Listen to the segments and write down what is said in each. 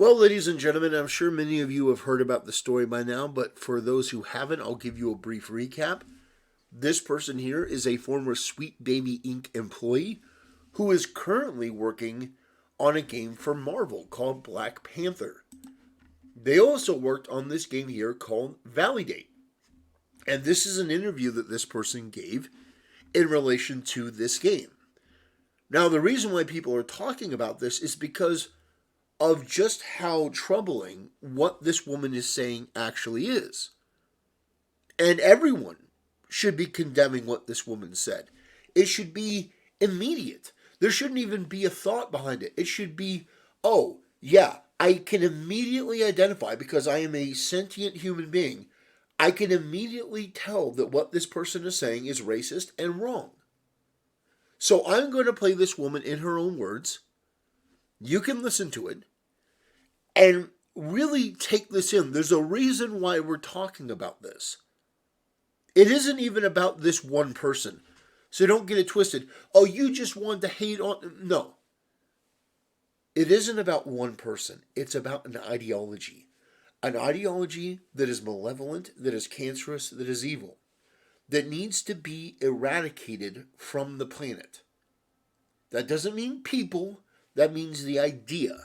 Well, ladies and gentlemen, I'm sure many of you have heard about the story by now, but for those who haven't, I'll give you a brief recap. This person here is a former Sweet Baby Inc. employee who is currently working on a game for Marvel called Black Panther. They also worked on this game here called Validate. And this is an interview that this person gave in relation to this game. Now, the reason why people are talking about this is because of just how troubling what this woman is saying actually is. And everyone should be condemning what this woman said. It should be immediate. There shouldn't even be a thought behind it. It should be, oh, yeah, I can immediately identify because I am a sentient human being. I can immediately tell that what this person is saying is racist and wrong. So I'm going to play this woman in her own words. You can listen to it and really take this in. There's a reason why we're talking about this. It isn't even about this one person. So don't get it twisted. Oh, you just want to hate on... No. It isn't about one person. It's about an ideology. An ideology that is malevolent, that is cancerous, that is evil. That needs to be eradicated from the planet. That doesn't mean people. That means the idea,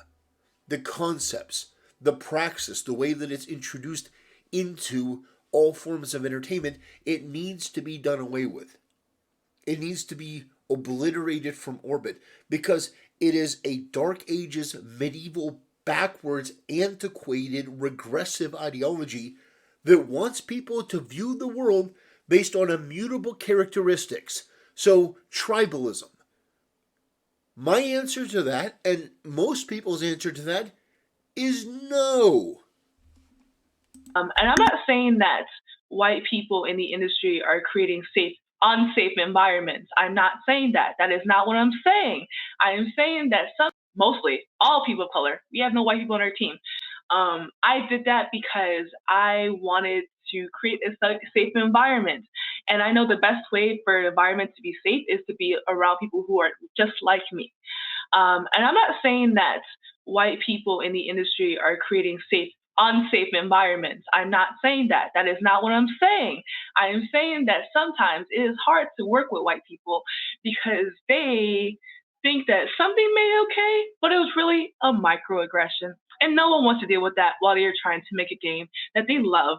the concepts, the praxis, the way that it's introduced into all forms of entertainment. It needs to be done away with. It needs to be obliterated from orbit because it is a Dark Ages, medieval, backwards, antiquated, regressive ideology that wants people to view the world based on immutable characteristics. So, tribalism. My answer to that, and most people's answer to that, is no. And I'm not saying that white people in the industry are creating unsafe environments. I'm not saying that. That is not what I'm saying. I am saying that mostly all people of color, we have no white people on our team. I did that because I wanted to create a safe environment. And I know the best way for an environment to be safe is to be around people who are just like me. And I'm not saying that white people in the industry are creating unsafe environments. I'm not saying that. That is not what I'm saying. I am saying that sometimes it is hard to work with white people because they think that something made okay, but it was really a microaggression. And no one wants to deal with that while they're trying to make a game that they love.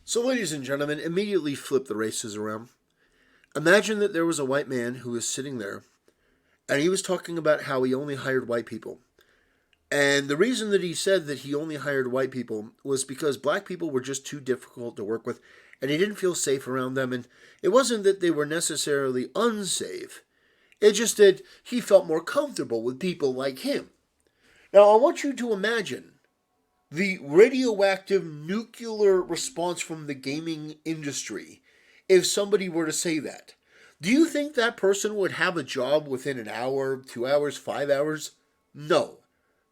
So, ladies and gentlemen, immediately flip the races around. Imagine that there was a white man who was sitting there and he was talking about how he only hired white people. And the reason that he said that he only hired white people was because black people were just too difficult to work with and he didn't feel safe around them. And it wasn't that they were necessarily unsafe. It's just that he felt more comfortable with people like him. Now, I want you to imagine the radioactive nuclear response from the gaming industry if somebody were to say that. Do you think that person would have a job within an hour, 2 hours, 5 hours? No.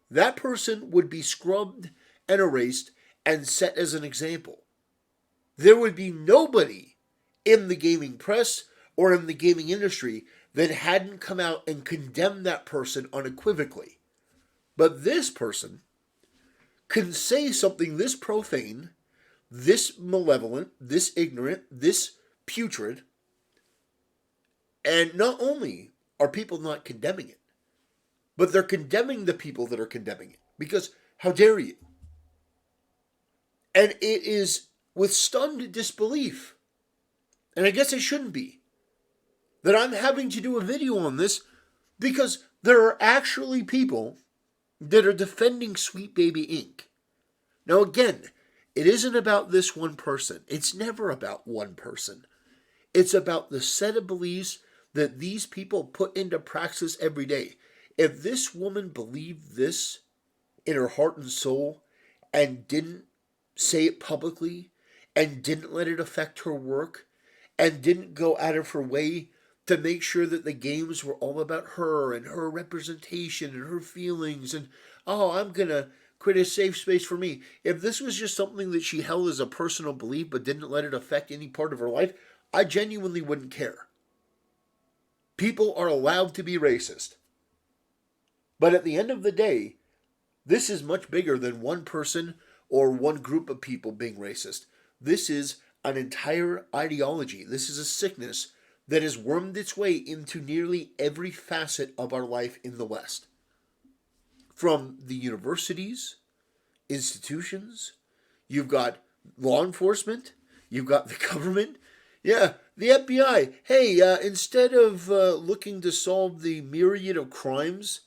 That person would be scrubbed and erased and set as an example. There would be nobody in the gaming press or in the gaming industry that hadn't come out and condemned that person unequivocally. But this person can say something this profane, this malevolent, this ignorant, this putrid, and not only are people not condemning it, but they're condemning the people that are condemning it. Because how dare you? And it is with stunned disbelief, and I guess it shouldn't be, that I'm having to do a video on this because there are actually people that are defending Sweet Baby Inc. Now again, it isn't about this one person. It's never about one person. It's about the set of beliefs that these people put into praxis every day. If this woman believed this in her heart and soul and didn't say it publicly and didn't let it affect her work and didn't go out of her way to make sure that the games were all about her and her representation and her feelings and, oh, I'm going to create a safe space for me. If this was just something that she held as a personal belief but didn't let it affect any part of her life, I genuinely wouldn't care. People are allowed to be racist. But at the end of the day, This is much bigger than one person or one group of people being racist. This is an entire ideology. This is a sickness that has wormed its way into nearly every facet of our life in the West. From the universities, institutions, you've got law enforcement, you've got the government, yeah, the FBI. Hey, instead of looking to solve the myriad of crimes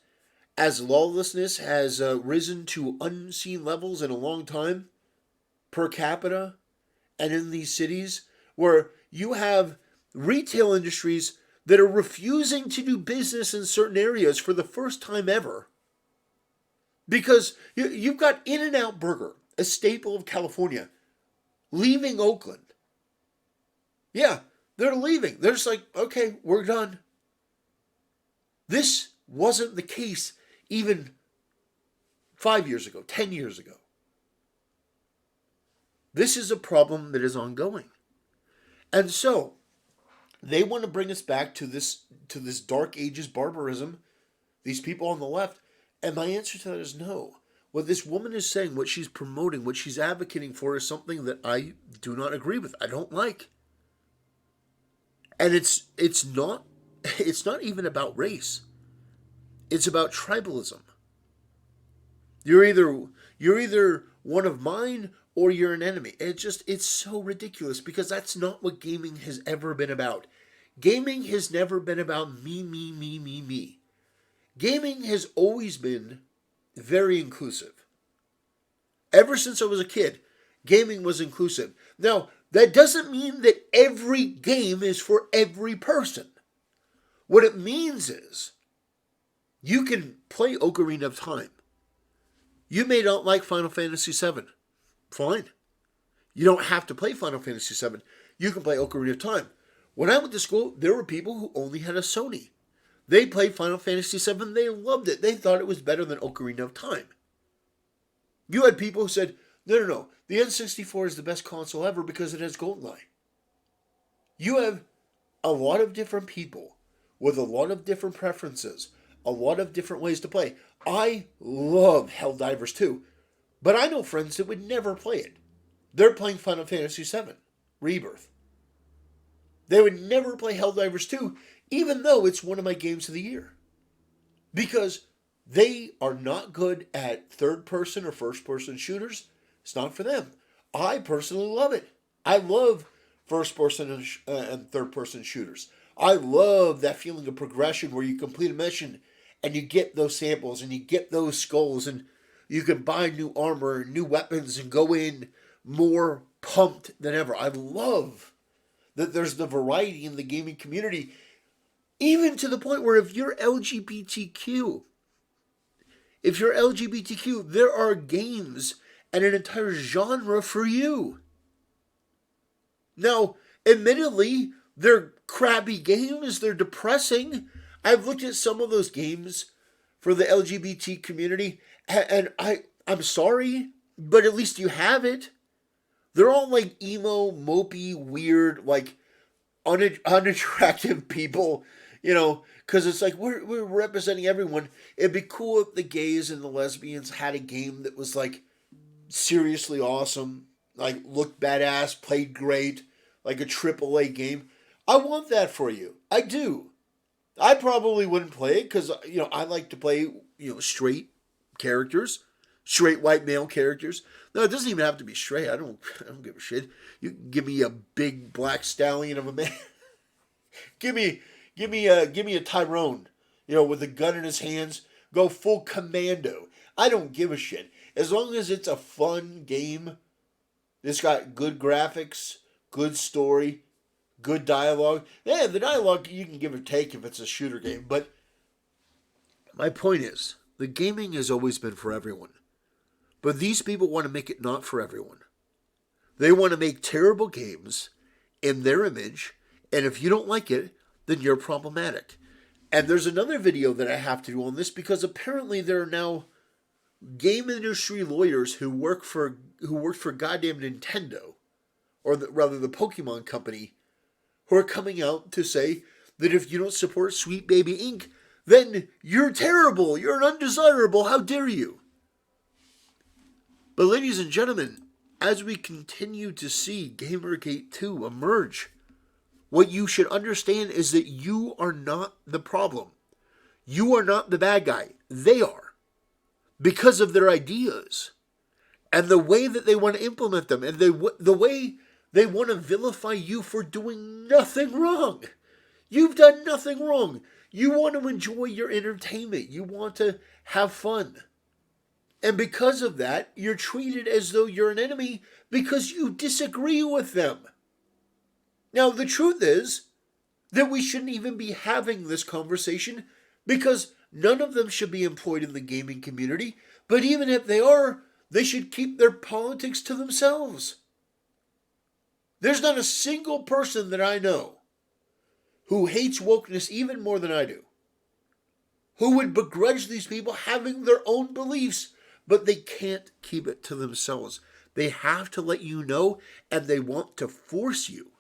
as lawlessness has risen to unseen levels in a long time, per capita, and in these cities where you have retail industries that are refusing to do business in certain areas for the first time ever. Because you've got In-N-Out Burger, a staple of California, leaving Oakland. Yeah, they're leaving. They're just like, okay, we're done. This wasn't the case even 5 years ago, 10 years ago. This is a problem that is ongoing. And so, they want to bring us back to this Dark Ages barbarism, these people on the left, and my answer to that is no. What this woman is saying, what she's promoting, what she's advocating for is something that I do not agree with. I don't like. And it's not even about race. It's about tribalism. You're either one of mine or you're an enemy. It's so ridiculous because that's not what gaming has ever been about. Gaming has never been about me, me, me, me, me. Gaming has always been very inclusive. Ever since I was a kid, gaming was inclusive. Now, that doesn't mean that every game is for every person. What it means is you can play Ocarina of Time. You may not like Final Fantasy VII. Fine. You don't have to play Final Fantasy VII. You can play Ocarina of Time. When I went to school, there were people who only had a Sony. They played Final Fantasy VII. They loved it. They thought it was better than Ocarina of Time. You had people who said, no. The N64 is the best console ever because it has GoldenEye. You have a lot of different people with a lot of different preferences, a lot of different ways to play. I love Helldivers 2, but I know friends that would never play it. They're playing Final Fantasy VII Rebirth. They would never play Helldivers 2, even though it's one of my games of the year. Because they are not good at third-person or first-person shooters. It's not for them. I personally love it. I love first-person and third-person shooters. I love that feeling of progression where you complete a mission and you get those samples and you get those skulls and you can buy new armor and new weapons and go in more pumped than ever. I love that there's the variety in the gaming community, even to the point where if you're LGBTQ, there are games and an entire genre for you. Now, admittedly, they're crappy games, they're depressing. I've looked at some of those games for the LGBT community, and I'm sorry, but at least you have it. They're all like emo, mopey, weird, like unattractive people, because it's like we're representing everyone. It'd be cool if the gays and the lesbians had a game that was like seriously awesome, like looked badass, played great, like a AAA game. I want that for you. I do. I probably wouldn't play it because, I like to play, straight characters, straight white male characters. No, it doesn't even have to be straight. I don't give a shit. You can give me a big black stallion of a man. give me a Tyrone, with a gun in his hands. Go full commando. I don't give a shit. As long as it's a fun game, it's got good graphics, good story, good dialogue. Yeah, the dialogue you can give or take if it's a shooter game. But my point is, the gaming has always been for everyone. But these people want to make it not for everyone. They want to make terrible games in their image, and if you don't like it, then you're problematic. And there's another video that I have to do on this because apparently there are now game industry lawyers who work for goddamn Nintendo, or rather the Pokemon company, who are coming out to say that if you don't support Sweet Baby Inc., then you're terrible, you're an undesirable, how dare you? But ladies and gentlemen, as we continue to see Gamergate 2 emerge, what you should understand is that you are not the problem. You are not the bad guy. They are. Because of their ideas and the way that they want to implement them and the way they want to vilify you for doing nothing wrong. You've done nothing wrong. You want to enjoy your entertainment. You want to have fun. And because of that, you're treated as though you're an enemy because you disagree with them. Now, the truth is that we shouldn't even be having this conversation because none of them should be employed in the gaming community. But even if they are, they should keep their politics to themselves. There's not a single person that I know who hates wokeness even more than I do, who would begrudge these people having their own beliefs, but they can't keep it to themselves. They have to let you know, and they want to force you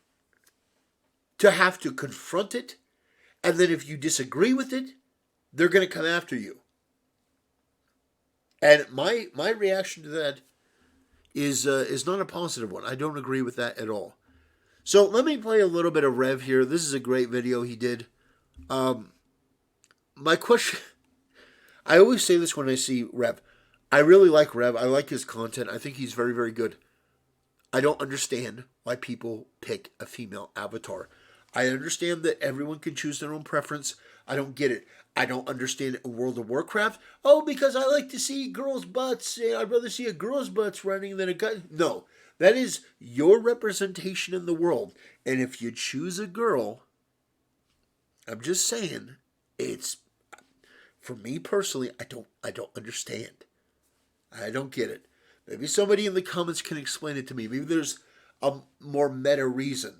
to have to confront it, and then if you disagree with it, they're going to come after you. And my reaction to that is not a positive one. I don't agree with that at all. So let me play a little bit of Rev here. This is a great video he did. My question, I always say this when I see Rev. I really like Rev. I like his content. I think he's very, very good. I don't understand why people pick a female avatar. I understand that everyone can choose their own preference. I don't get it. I don't understand World of Warcraft. Oh, because I like to see girls' butts. I'd rather see a girl's butts running than a guy. No, that is your representation in the world. And if you choose a girl, I'm just saying, it's, for me personally, I don't understand. I don't get it. Maybe somebody in the comments can explain it to me. Maybe there's a more meta reason.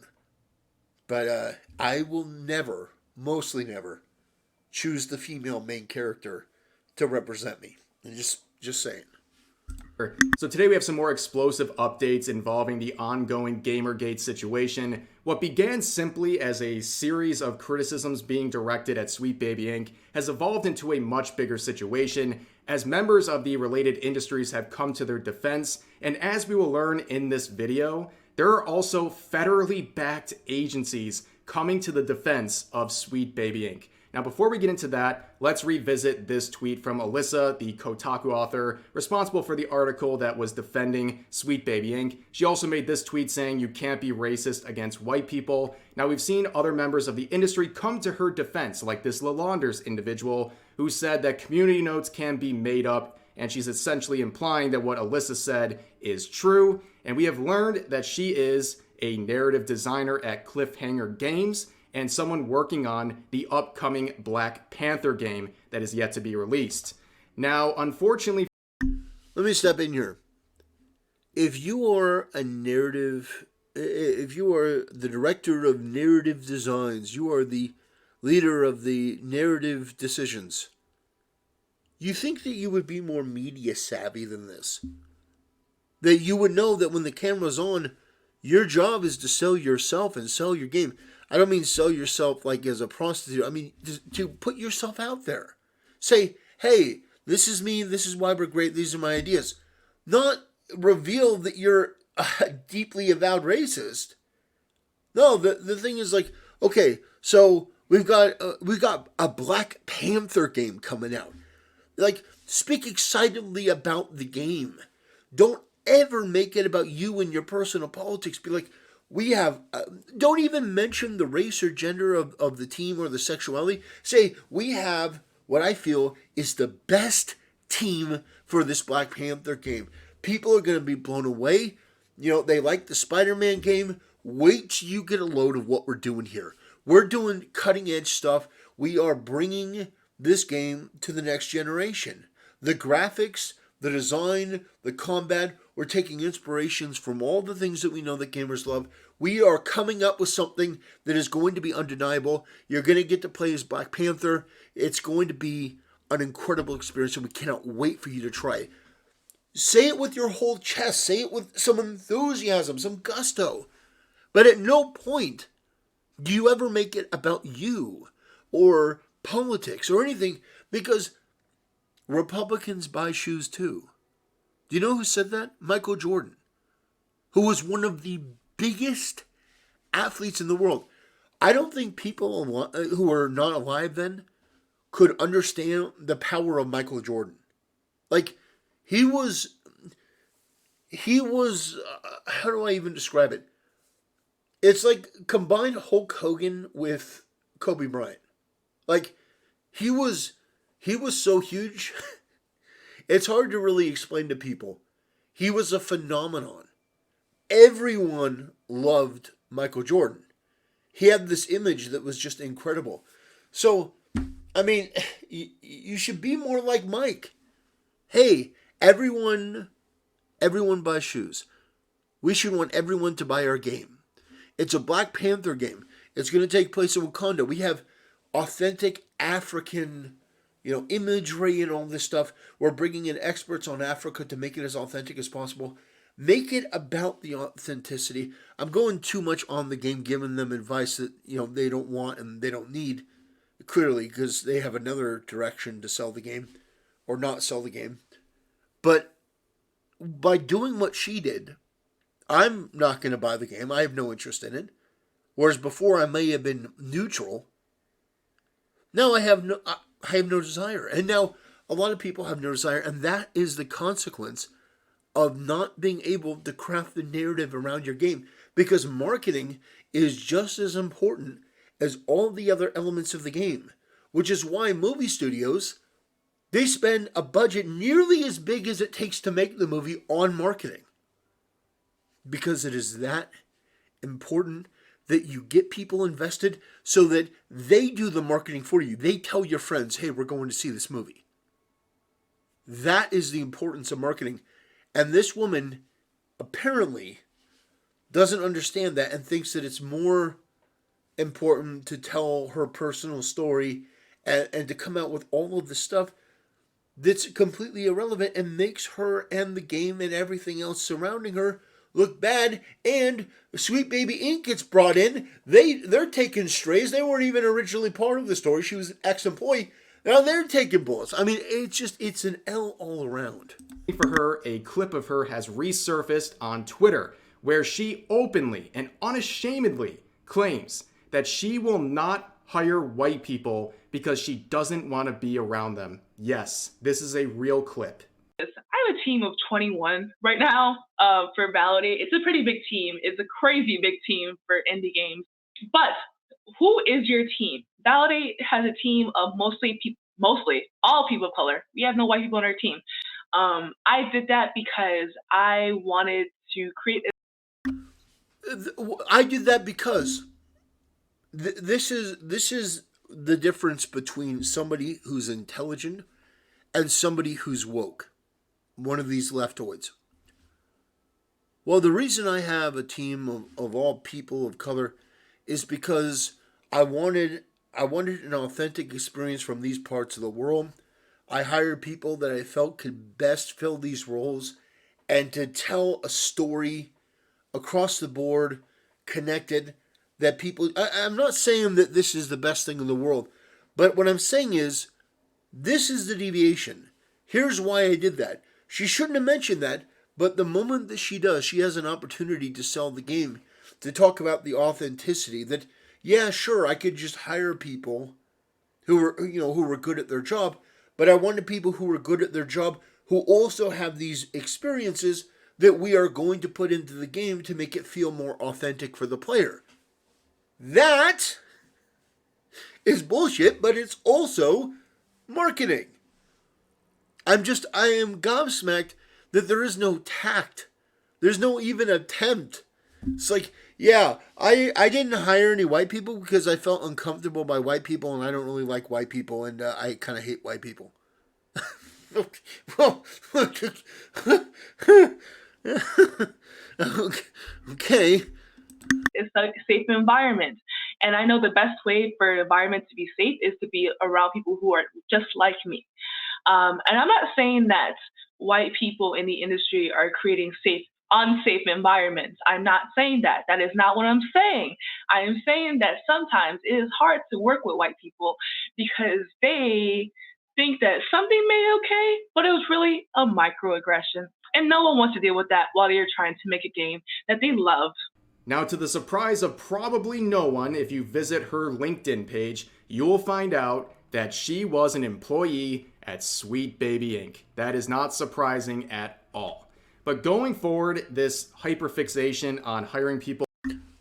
But I will never, mostly never, choose the female main character to represent me. And just saying. So today we have some more explosive updates involving the ongoing Gamergate situation. What began simply as a series of criticisms being directed at Sweet Baby Inc. has evolved into a much bigger situation as members of the related industries have come to their defense. And as we will learn in this video, there are also federally backed agencies coming to the defense of Sweet Baby Inc. Now, before we get into that, let's revisit this tweet from Alyssa, the Kotaku author, responsible for the article that was defending Sweet Baby Inc. She also made this tweet saying, "You can't be racist against white people." Now, we've seen other members of the industry come to her defense, like this Lalanders individual, who said that community notes can be made up, and she's essentially implying that what Alyssa said is true. And we have learned that she is a narrative designer at Cliffhanger Games, and someone working on the upcoming Black Panther game that is yet to be released. Now, unfortunately... Let me step in here. If you are a narrative... If you are the director of narrative designs, you are the leader of the narrative decisions, you think that you would be more media savvy than this? That you would know that when the camera's on, your job is to sell yourself and sell your game. I don't mean sell yourself like as a prostitute. I mean to put yourself out there. Say, hey, this is me. This is why we're great. These are my ideas. Not reveal that you're a deeply avowed racist. No, the thing is like, okay, so we've got a Black Panther game coming out. Like, speak excitedly about the game. Don't ever make it about you and your personal politics. Be like, we have, don't even mention the race or gender of the team or the sexuality. Say, we have what I feel is the best team for this Black Panther game. People are going to be blown away. You know, they like the Spider-Man game. Wait till you get a load of what we're doing here. We're doing cutting edge stuff. We are bringing this game to the next generation. The graphics, the design, the combat, we're taking inspirations from all the things that we know that gamers love. We are coming up with something that is going to be undeniable. You're going to get to play as Black Panther. It's going to be an incredible experience, and we cannot wait for you to try it. Say it with your whole chest. Say it with some enthusiasm, some gusto. But at no point do you ever make it about you or politics or anything, because Republicans buy shoes too. Do you know who said that? Michael Jordan, who was one of the biggest athletes in the world. I don't think people who are not alive then could understand the power of Michael Jordan. Like, he was, how do I even describe it? It's like combined Hulk Hogan with Kobe Bryant. Like, he was, he was so huge. It's hard to really explain to people. He was a phenomenon. Everyone loved Michael Jordan. He had this image that was just incredible. So, I mean, you should be more like Mike. Hey, everyone buys shoes. We should want everyone to buy our game. It's a Black Panther game. It's going to take place in Wakanda. We have authentic African, imagery and all this stuff. We're bringing in experts on Africa to make it as authentic as possible. Make it about the authenticity. I'm going too much on the game, giving them advice that, they don't want and they don't need, clearly, because they have another direction to sell the game or not sell the game. But by doing what she did, I'm not going to buy the game. I have no interest in it. Whereas before I may have been neutral. Now I have no desire. And now a lot of people have no desire, and that is the consequence of not being able to craft the narrative around your game, because marketing is just as important as all the other elements of the game, which is why movie studios, they spend a budget nearly as big as it takes to make the movie on marketing, because it is that important that you get people invested so that they do the marketing for you. They tell your friends, hey, we're going to see this movie. That is the importance of marketing. And this woman apparently doesn't understand that and thinks that it's more important to tell her personal story and to come out with all of the stuff that's completely irrelevant and makes her and the game and everything else surrounding her look bad. And Sweet Baby Inc. gets brought in. They're taking strays. They weren't even originally part of the story. She was an ex-employee. Now they're taking bullets. I mean, it's an L all around. For her, a clip of her has resurfaced on Twitter where she openly and unashamedly claims that she will not hire white people because she doesn't want to be around them. Yes, this is a real clip. I have a team of 21 right now for Validate. It's a pretty big team. It's a crazy big team for indie games. But who is your team? Validate has a team of mostly all people of color. We have no white people on our team. I did that because I wanted to create. I did that because this is the difference between somebody who's intelligent and somebody who's woke. One of these leftoids. Well, the reason I have a team of all people of color is because I wanted an authentic experience from these parts of the world. I hired people that I felt could best fill these roles and to tell a story across the board, connected, that people... I'm not saying that this is the best thing in the world, but what I'm saying is, this is the deviation. Here's why I did that. She shouldn't have mentioned that, but the moment that she does, she has an opportunity to sell the game, to talk about the authenticity, that, yeah, sure, I could just hire people who were good at their job, but I wanted people who were good at their job who also have these experiences that we are going to put into the game to make it feel more authentic for the player. That is bullshit, but it's also marketing. I am gobsmacked that there is no tact. There's no even attempt. It's like, yeah, I didn't hire any white people because I felt uncomfortable by white people, and I don't really like white people, and I kind of hate white people. Well, okay. It's a safe environment. And I know the best way for an environment to be safe is to be around people who are just like me. And I'm not saying that white people in the industry are creating unsafe environments. I'm not saying that. That is not what I'm saying. I am saying that sometimes it is hard to work with white people because they think that something made it okay, but it was really a microaggression. And no one wants to deal with that while they're trying to make a game that they love. Now, to the surprise of probably no one, if you visit her LinkedIn page, you will find out that she was an employee at Sweet Baby Inc. That is not surprising at all. But going forward, this hyperfixation on hiring people.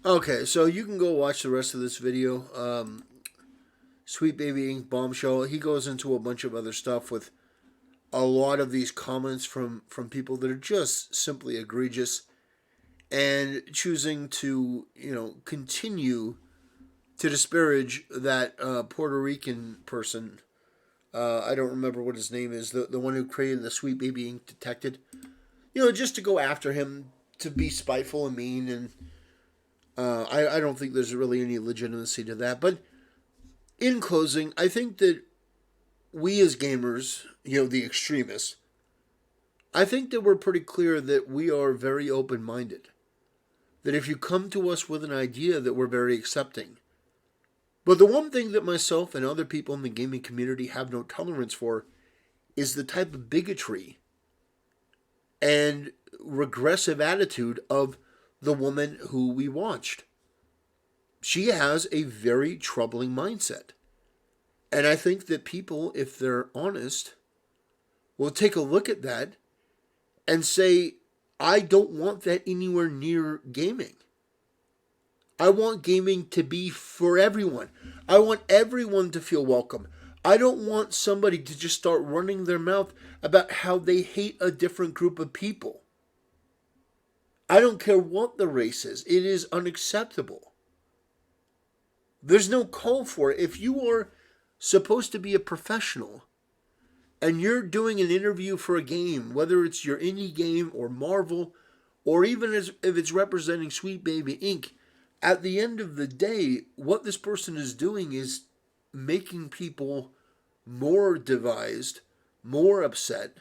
Okay, so you can go watch the rest of this video. Sweet Baby Inc. bombshell. He goes into a bunch of other stuff with a lot of these comments from people that are just simply egregious, and choosing to, continue to disparage that Puerto Rican person. I don't remember what his name is, the one who created the Sweet Baby Inc. Detected. Just to go after him, to be spiteful and mean, and I don't think there's really any legitimacy to that. But in closing, I think that we as gamers, the extremists, I think that we're pretty clear that we are very open-minded. That if you come to us with an idea, that we're very accepting. But the one thing that myself and other people in the gaming community have no tolerance for is the type of bigotry and regressive attitude of the woman who we watched. She has a very troubling mindset. And I think that people, if they're honest, will take a look at that and say, I don't want that anywhere near gaming. I want gaming to be for everyone. I want everyone to feel welcome. I don't want somebody to just start running their mouth about how they hate a different group of people. I don't care what the race is. It is unacceptable. There's no call for it. If you are supposed to be a professional and you're doing an interview for a game, whether it's your indie game or Marvel, or even if it's representing Sweet Baby Inc., at the end of the day, what this person is doing is making people more devised, more upset.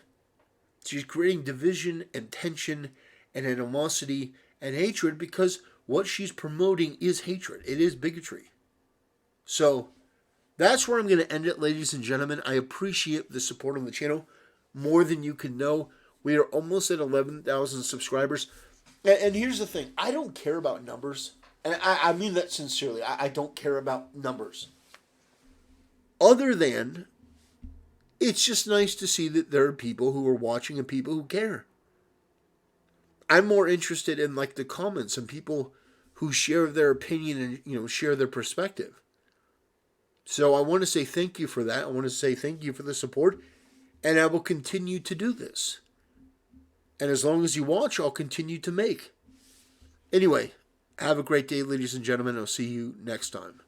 She's creating division and tension and animosity and hatred, because what she's promoting is hatred. It is bigotry. So that's where I'm going to end it, ladies and gentlemen. I appreciate the support on the channel more than you can know. We are almost at 11,000 subscribers. And here's the thing. I don't care about numbers. And I mean that sincerely. I don't care about numbers. Other than, it's just nice to see that there are people who are watching and people who care. I'm more interested in the comments and people who share their opinion and share their perspective. So I want to say thank you for that. I want to say thank you for the support, and I will continue to do this. And as long as you watch, I'll continue to make. Anyway, have a great day, ladies and gentlemen. I'll see you next time.